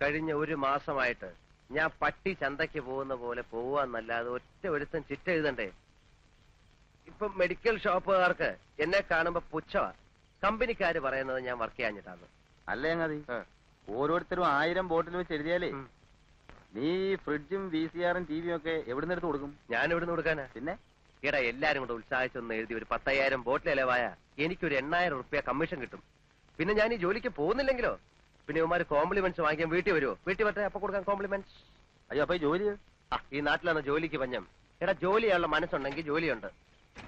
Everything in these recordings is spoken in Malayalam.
കഴിഞ്ഞ ഒരു മാസമായിട്ട് ഞാൻ പട്ടി ചന്തയ്ക്ക് പോകുന്ന പോലെ പോവാന്നല്ലാതെ ഒറ്റ ഒരുത്തൻ ചിറ്റ എഴുതണ്ടേ. ഇപ്പൊ മെഡിക്കൽ ഷോപ്പുകാർക്ക് എന്നെ കാണുമ്പോ പുച്ഛമാ. കമ്പനിക്കാര് പറയുന്നത് ഞാൻ വർക്ക് ചെയ്യാഞ്ഞിട്ടാണ്. അല്ലേ അങ്ങതി ഓരോരുത്തരും 1000 ബോട്ടിൽ വെച്ച് എഴുതിയാലേ നീ ഫ്രിഡ്ജും VCR ടിവിയും ഒക്കെ എവിടുന്ന് എടുത്ത് കൊടുക്കും? ഞാൻ എവിടുന്ന് കൊടുക്കാനാ? പിന്നെ ഈടാ എല്ലാരും കൂടെ ഉത്സാഹിച്ചൊന്ന് എഴുതി ഒരു 10,000 ബോട്ടിൽ ഇലവായ എനിക്കൊരു 8,000 റുപ്യ കമ്മീഷൻ കിട്ടും. പിന്നെ ഞാൻ ഈ ജോലിക്ക് പോകുന്നില്ലെങ്കിലോ? പിന്നെ ഇവന്മാര് കോംപ്ലിമെന്റ്സ് വാങ്ങിക്കാൻ വീട്ടിൽ വരുമോ? വീട്ടിൽ പറ്റേ അപ്പൊ കൊടുക്കാൻ കോംപ്ലിമെന്റ്സ്. അയ്യോ അപ്പൊ ജോലി ഈ നാട്ടിലാണ് ജോലിക്ക് പഞ്ഞം. എടാ ജോലിയുള്ള മനസ്സുണ്ടെങ്കിൽ ജോലിയുണ്ട്.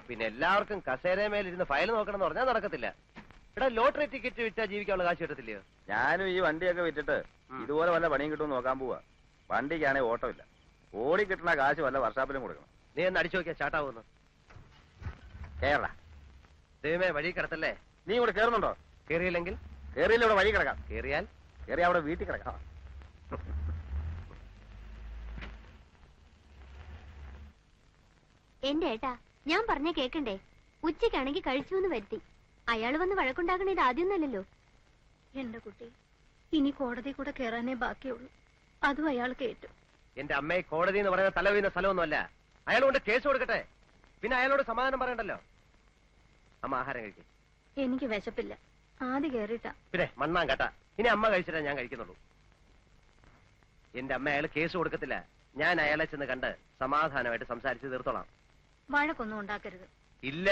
പിന്നെ എല്ലാവർക്കും കസേരമേലിരുന്ന് ഫയൽ നോക്കണം എന്ന് പറഞ്ഞാൽ നടക്കത്തില്ല. എടാ ലോട്ടറി ടിക്കറ്റ് വിറ്റാ ജീവിക്കാനുള്ള കാശ് കിട്ടത്തില്ലയോ? ഞാനും ഈ വണ്ടിയൊക്കെ വിറ്റിട്ട് ഇതുപോലെ വല്ല പണിയും കിട്ടും നോക്കാൻ പോവാ. വണ്ടിക്കാണെങ്കിൽ ഓട്ടോ ഇല്ല. ഓടി കിട്ടുന്ന കാശ് വല്ല വർഷാപ്പിലും കൊടുക്കണം. നീ ഒന്ന് അടിച്ചു നോക്കിയാ ചാട്ടാവുന്നു. കേരള ദൈവമേ വഴി കിടത്തല്ലേ. നീ ഇവിടെ കേറുന്നുണ്ടോ? കേറിയില്ലെങ്കിൽ കേറിയില്ല ഇവിടെ വഴി കിടക്കാം. കേറിയാൽ അവിടെ വീട്ടിൽ കിടക്കാം. എന്റെ ഏട്ടാ ഞാൻ പറഞ്ഞ കേക്കണ്ടേ? ഉച്ചയ്ക്കാണെങ്കിൽ കഴിച്ചു എന്ന് വരുത്തി. അയാൾ വന്ന് വഴക്കുണ്ടാക്കണ ഇത് ആദ്യമൊന്നല്ലല്ലോ. എന്റെ കുട്ടി ഇനി കോടതി കൂടെ കേറാനേ ബാക്കിയുള്ളൂ. അതും അയാൾ കേട്ടു. എന്റെ അമ്മയെ കോടതി എന്ന് പറയുന്ന തല വീഴുന്ന സ്ഥലമൊന്നുമല്ല. അയാൾ കൊണ്ട് കേസ് കൊടുക്കട്ടെ. പിന്നെ അയാളോട് സമാധാനം പറയണ്ടല്ലോ. അമ്മ ആഹാരം കഴിക്കും. എനിക്ക് വിശപ്പില്ല. ആദ്യം കേറിട്ടാ. പിന്നെ മണ്ണാൻ കേട്ടാ. ഇനി അമ്മ കഴിച്ചിട്ടാ ഞാൻ കഴിക്കുന്നുള്ളൂ. എന്റെ അമ്മ അയാൾ കേസ് കൊടുക്കത്തില്ല. ഞാൻ അയാളെ ചെന്ന് കണ്ട് സമാധാനമായിട്ട് സംസാരിച്ച് തീർത്തോളാം. വഴക്കൊന്നും ഉണ്ടാക്കരുത്. ഇല്ല,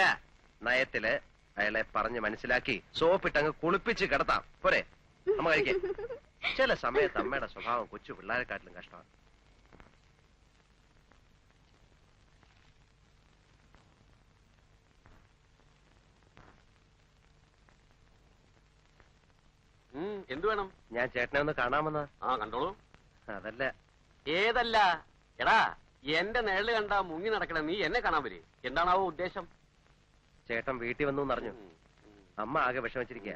നയത്തില് അയാളെ പറഞ്ഞ് മനസ്സിലാക്കി സോപ്പിട്ടങ്ങ് കുളിപ്പിച്ച് കിടത്താം. പോരെ അമ്മ കഴിക്കാൻ. ചില സമയത്ത് അമ്മയുടെ സ്വഭാവം കൊച്ചു പിള്ളേരെക്കാട്ടിലും കഷ്ടമാണ്. എന്ത് വേണം? ഞാൻ ചേട്ടനെ ഒന്ന് കാണാമെന്ന്. കണ്ടോളൂ. അതല്ല. ഏതല്ല? എടാ എന്റെ നിഴല് കണ്ട മുങ്ങി നടക്കണ നീ എന്നെ കാണാൻ വരെ. എന്താണാവോ ഉദ്ദേശം? ചേട്ടൻ വീട്ടിൽ വന്നു എന്നറിഞ്ഞു. അമ്മ ആകെ വിഷമിച്ചിരിക്കുക.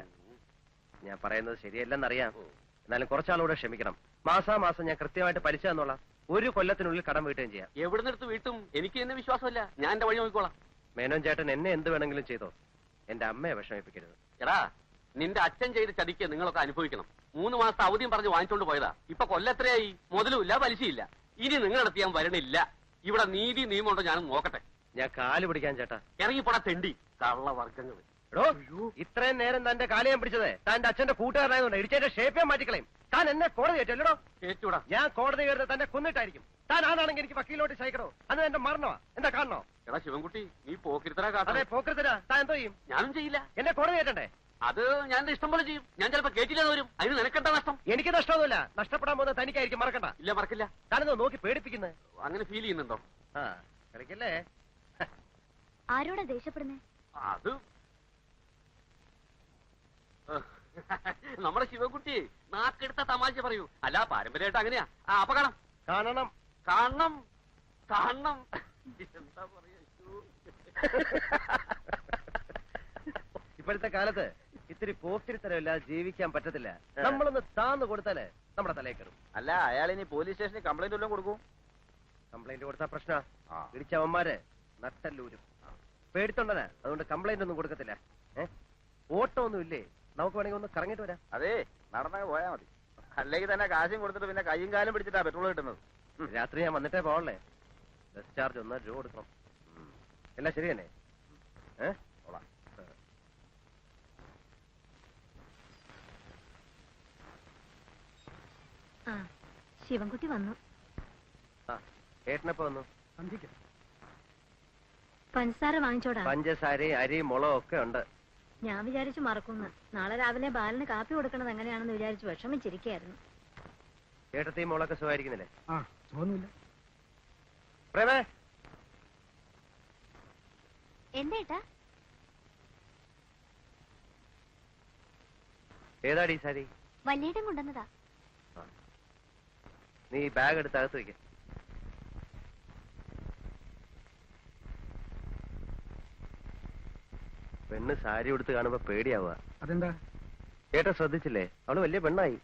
ഞാൻ പറയുന്നത് ശരിയല്ലെന്നറിയാം. എന്നാലും കുറച്ചാളൂടെ ക്ഷമിക്കണം. മാസാമാസം ഞാൻ കൃത്യമായിട്ട് പലിശ തന്നോളാം. 1 കൊല്ലത്തിനുള്ളിൽ കടം വീട്ടുകയും ചെയ്യാം. എവിടുന്നെടുത്ത് വീട്ടും? എനിക്ക് എന്നെ വിശ്വാസമല്ല. ഞാൻ എന്റെ വഴി നോക്കിക്കോളാം. മേനോൻ ചേട്ടൻ എന്നെ എന്ത് വേണമെങ്കിലും ചെയ്തോ. എന്റെ അമ്മയെ വിഷമിപ്പിക്കരുത്. എടാ നിന്റെ അച്ഛൻ ചെയ്ത് ചതിക്ക് നിങ്ങളൊക്കെ അനുഭവിക്കണം. 3 മാസത്തെ അവധിയും പറഞ്ഞ് വാങ്ങിച്ചോണ്ട് പോയതാ. ഇപ്പൊ കൊല്ലത്രയായി. മുതലുമില്ല പലിശയില്ല. ഇനി നിങ്ങളടുത്ത് ഞാൻ വരണില്ല. ഇവിടെ നീതി നിയമമുണ്ടോ ഞാനും നോക്കട്ടെ. ഞാൻ കാല് പിടിക്കാൻ ചേട്ടാ. ഇറങ്ങിപ്പോടാ തെണ്ടി കള്ളവർഗങ്ങൾ. എടോ ഇത്രയും നേരം തന്റെ കാല് ഞാൻ പിടിച്ചത് തന്റെ അച്ഛന്റെ കൂട്ടുകാരനായതുകൊണ്ട് ഇടിച്ചതിന്റെ ഷേപ്പേ മാറ്റിക്കളയും. താൻ എന്നെ കോടതി കയറ്റല്ലോ. കേറ്റൂടാ. ഞാൻ കോടതി കയറുന്നത് തന്നെ കൊന്നിട്ടായിരിക്കും. താൻ ആണാണെങ്കിൽ എനിക്ക് വക്കീലോട്ട് സഹിക്കണോ? അന്ന് എന്റെ മരണമാ. എന്താ കാണണോ? എടാ ശിവൻകുട്ടി നീ പോക്കിരുത്തരാ കാട്ടെ. അതെ പോക്കരുത്തരാ. താൻ എന്തോ ചെയ്യും? ഞാനും ചെയ്യില്ല. എന്നെ കോടതി കയറ്റണ്ടേ? അത് ഞാൻ ഇഷ്ടം പോലെ ചെയ്യും. ഞാൻ ചിലപ്പോ കേട്ടില്ലെന്ന് വരും. അതിന് നിനക്കെന്താ നഷ്ടം? എനിക്ക് നഷ്ടമൊന്നുമില്ല. നഷ്ടപ്പെടാൻ പോകുന്നത് തനിക്കായിരിക്കും. മറക്കണ്ട. ഇല്ല മറക്കില്ല. താനെന്തോ നോക്കി പേടിപ്പിക്കുന്നത്? അങ്ങനെ ഫീൽ ചെയ്യുന്നുണ്ടോ? കളിക്കല്ലേ. ആരോടാ ദേഷ്യപ്പെടുന്നേ? അത് നമ്മുടെ ശിവൻകുട്ടി നാക്കെടുത്ത തമാശ പറയൂ. അല്ല പാരമ്പര്യമായിട്ട് അങ്ങനെയാ. അപ്പൊ കാണാം. കാണണം കാണണം കാണണം. എന്താ പറയാ ഇപ്പോഴത്തെ കാലത്ത് ഇത്തിരി പോക്കിരിത്തരമില്ലാതെ ജീവിക്കാൻ പറ്റത്തില്ല. നമ്മളൊന്ന് താന്ന് കൊടുത്താലേ നമ്മുടെ തലയിൽ കയറും. അല്ല അയാൾ ഇനി പോലീസ് സ്റ്റേഷനിൽ കംപ്ലൈന്റ് വല്ലതും കൊടുക്കും? കംപ്ലൈന്റ് കൊടുത്താ പ്രശ്ന. ഇടിച്ചവന്മാര് നട്ടല്ലൂരും. പേടിത്തൊണ്ടനാ. അതുകൊണ്ട് കംപ്ലൈന്റ് ഒന്നും കൊടുക്കത്തില്ല. ഓട്ടോ ഒന്നും ഇല്ലേ? നമുക്ക് വേണമെങ്കിൽ ഒന്ന് കറങ്ങിട്ട് വരാം. അതെ നടന്നങ്ങ് പോയാ മതി. അല്ലെങ്കിൽ തന്നെ കാശും കൊടുത്തിട്ട് പിന്നെ കൈയും കാലും പിടിച്ചിട്ടാ പെട്രോൾ കിട്ടുന്നത്. രാത്രി ഞാൻ വന്നിട്ടേ പോകണേ. ബസ് ചാർജ് 1 രൂപ കൊടുക്കണം. എല്ലാം ശരി തന്നെ. ശിവൻകുട്ടി വന്നു. ഏട്ടനപ്പോ വന്നു. പഞ്ചസാര വാങ്ങിച്ചോടാ. പഞ്ചസാരയും അരിയും മുളകും ഒക്കെ ഉണ്ട്. ഞാൻ വിചാരിച്ചു മറക്കുന്നു. നാളെ രാവിലെ ബാലന് കാപ്പി കൊടുക്കണത് എങ്ങനെയാണെന്ന് വിചാരിച്ചു വിഷമിച്ചിരിക്കായിരുന്നു. ഏട്ടത്തെയും മോളൊക്കെ സുഖമായിരിക്കുന്നില്ലേ? തോന്നില്ല. പ്രേമേ എന്തേട്ടാ? ഏതാടി സാരി? വല്യേട്ടൻ കൊണ്ടുവന്നതാ. നീ ബാഗ് എടുത്ത് അകത്ത് വയ്ക്ക. പെണ്ണ് സാരി ഉടുത്ത് കാണുമ്പോ പേടിയാവുക. അതെന്താ? ഏട്ടാ ശ്രദ്ധിച്ചില്ലേ? അവള് വലിയ പെണ്ണായി.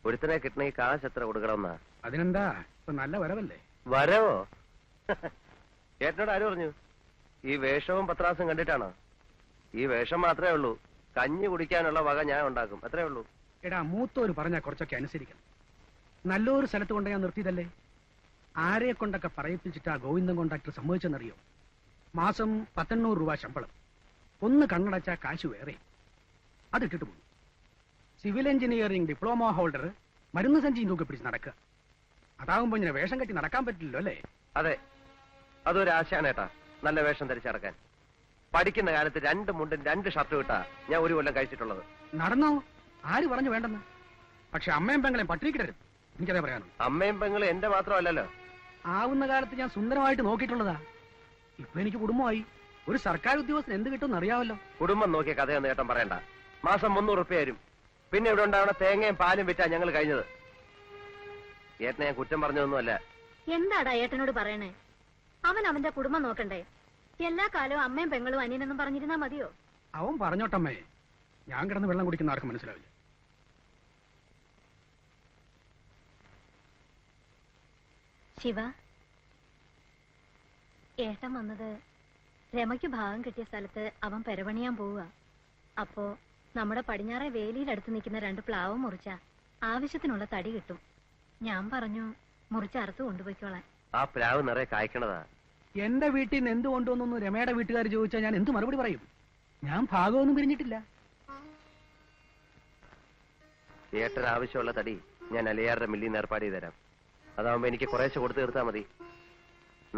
ഒരുത്തനെ കിട്ടണമെങ്കിൽ കാശ് എത്ര കൊടുക്കണമെന്നാ? അതിനെന്താ ഇപ്പൊ നല്ല വരവല്ലേ? വരവോ? ഏട്ടനോട് ആര് പറഞ്ഞു? ഈ വേഷവും പത്രാസും കണ്ടിട്ടാണോ? ഈ വേഷം മാത്രമേ ഉള്ളൂ. കഞ്ഞി കുടിക്കാനുള്ള വക ഞാൻ ഉണ്ടാക്കും. അത്രേ ഉള്ളൂ. എടാ മൂത്തോര് പറഞ്ഞാ കുറച്ചൊക്കെ അനുസരിക്കണം. നല്ലൊരു സ്ഥലത്ത് കൊണ്ട് ഞാൻ നിർത്തിയതല്ലേ? ആരെ കൊണ്ടൊക്കെ പറയിപ്പിച്ചിട്ടാ ഗോവിന്ദൻ കോൺട്രാക്ടർ സമ്മതിച്ചെന്നറിയോ? മാസം 1,800 രൂപ ശമ്പളം, ഒന്ന് കണ്ണടച്ചാ കാശ് വേറെ. അതിട്ടിട്ട് പോകും. സിവിൽ എഞ്ചിനീയറിംഗ് ഡിപ്ലോമ ഹോൾഡർ മരുന്ന് സഞ്ചിയും തൂക്കി പിടിച്ച് നടക്കുക. അതാവുമ്പോ ഇങ്ങനെ വേഷം കെട്ടി നടക്കാൻ പറ്റില്ലല്ലോ അല്ലേ? അതെ, അതൊരാശാനേട്ടാ, നല്ല വേഷം ധരിച്ചിറക്കാൻ. പഠിക്കുന്ന കാലത്ത് 2 മുണ്ടും 2 ഷർട്ടും ഇട്ടാ ഞാൻ 1 കൊല്ലം കഴിച്ചിട്ടുള്ളത്. നടന്നോ? ആര് പറഞ്ഞു വേണ്ടെന്ന്? പക്ഷെ അമ്മയും പെങ്ങളെയും പട്ടിണിക്കിടരുത്, എനിക്കതേ പറയാനുള്ളൂ. അമ്മയും പെങ്ങളും എന്റെ മാത്രമല്ലല്ലോ. ആവുന്ന കാലത്ത് ഞാൻ സുന്ദരമായിട്ട് നോക്കിയിട്ടുള്ളതാ. ഇപ്പൊ എനിക്ക് കുടുംബമായി. ഒരു സർക്കാർ ഉദ്യോഗസ്ഥന് എന്ത് കിട്ടുമെന്ന് അറിയാമല്ലോ. കുടുംബം നോക്കിയ കഥയൊന്നും ഏട്ടൻ പറയണ്ട. മാസം 300 റുപ്യ വരും. പിന്നെ ഇവിടെ ഉണ്ടാവണ തേങ്ങയും പാലും വിറ്റാ ഞങ്ങൾ കഴിഞ്ഞത്. ഏട്ടനെ ഞാൻ കുറ്റം പറഞ്ഞതൊന്നുമല്ല. എന്താടാ ഏട്ടനോട് പറയണേ? അവൻ അവന്റെ കുടുംബം നോക്കണ്ടേ? എല്ലാ കാലവും അമ്മയും പെങ്ങളും അനിയനെന്നും പറഞ്ഞിരുന്നാ മതിയോ? അവൻ പറഞ്ഞോട്ടമ്മേ, ഞാൻ കിടന്ന് വെള്ളം കുടിക്കുന്ന ആർക്കും മനസ്സിലാവില്ല. ശിവ, ഏട്ടൻ വന്നത് രമയ്ക്ക് ഭാഗം കിട്ടിയ സ്ഥലത്ത് അവൻ പെരപണിയാൻ പോവുക. അപ്പോ നമ്മുടെ പടിഞ്ഞാറെ വേലിയിലടുത്ത് നിൽക്കുന്ന 2 പ്ലാവ് മുറിച്ച ആവശ്യത്തിനുള്ള തടി കിട്ടും. ഞാൻ പറഞ്ഞു മുറിച്ച് അറുത്ത് കൊണ്ടുപോയിക്കോളാൻ. ആ പ്ലാവ് നിറയെ കായ്ക്കണതാ. എന്റെ വീട്ടിൽ നിന്ന് എന്ത് കൊണ്ടുവന്നു രമയുടെ വീട്ടുകാർ ചോദിച്ചാൽ ഞാൻ എന്ത് മറുപടി പറയും? ഞാൻ ഭാഗമൊന്നും പിരിഞ്ഞിട്ടില്ല. ഏട്ടന് ആവശ്യമുള്ള തടി ഞാൻ അലിയാറുടെ മില്ലിൽ ഏർപ്പാട് ചെയ്ത് തരാം. അതാവുമ്പോ എനിക്ക് കുറേശ്ശെ കൊടുത്തു തീർത്താൽ മതി.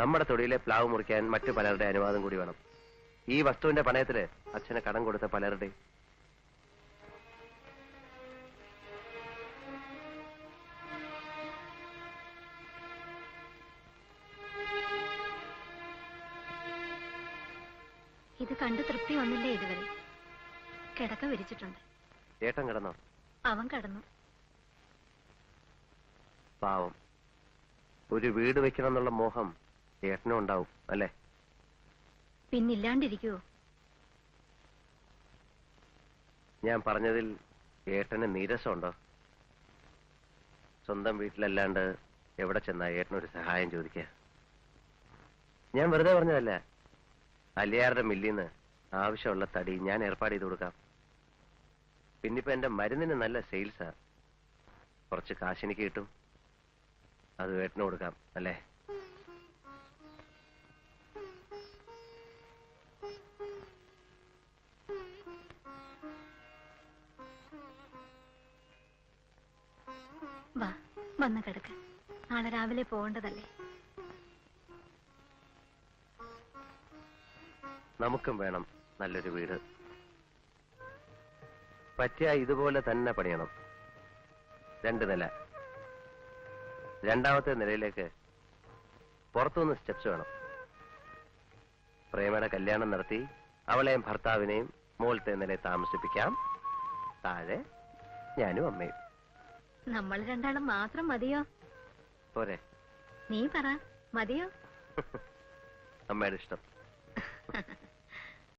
നമ്മുടെ തൊടിയിലെ പ്ലാവ് മുറിക്കാൻ മറ്റു പലരുടെ അനുവാദം കൂടി വേണം. ഈ വസ്തുവിന്റെ പണയത്തില് അച്ഛന് കടം കൊടുത്ത പലരുടെ. ഇത് കണ്ട് തൃപ്തി വന്നില്ലേ ഇതുവരെ? കിടക്ക വിരിച്ചിട്ടുണ്ട്. ഏട്ടൻ കിടന്നോ? അവൻ കടന്നു. പാവം. ഒരു വീട് വെക്കണം എന്നുള്ള മോഹം ഏട്ടനും ഉണ്ടാവും അല്ലേ? പിന്നില്ലാണ്ടിരിക്കുവോ? ഞാൻ പറഞ്ഞതിൽ ഏട്ടന് നീരസമുണ്ടോ? സ്വന്തം വീട്ടിലല്ലാണ്ട് എവിടെ ചെന്നാ ഏട്ടനൊരു സഹായം ചോദിക്കുക? ഞാൻ വെറുതെ പറഞ്ഞതല്ല. അലിയാറുടെ മില്ലിന്ന് ആവശ്യമുള്ള തടി ഞാൻ ഏർപ്പാട് ചെയ്ത് കൊടുക്കാം. പിന്നിപ്പോ എന്റെ മരുന്നിന് നല്ല സെയിൽസാ. കുറച്ച് കാശ് എനിക്ക് കിട്ടും. അത് ഏട്ടന് കൊടുക്കാം അല്ലേ? വാ, വന്ന് കിടക്ക. നാളെ രാവിലെ പോകേണ്ടതല്ലേ? നമുക്കും വേണം നല്ലൊരു വീട്. പറ്റിയ ഇതുപോലെ തന്നെ പണിയണം. 2 നില. 2ാമത്തെ നിലയിലേക്ക് പുറത്തുനിന്ന് സ്റ്റെപ്സ് വേണം. പ്രേമയുടെ കല്യാണം നടത്തി അവളെയും ഭർത്താവിനെയും മുകളിലത്തെ നിലയിൽ താമസിപ്പിക്കാം. താഴെ ഞാനും അമ്മയും. നമ്മൾ 2 മാത്രം മതിയോ? പോരെ? നീ പറ, മതിയോ? അമ്മയുടെ ഇഷ്ടം.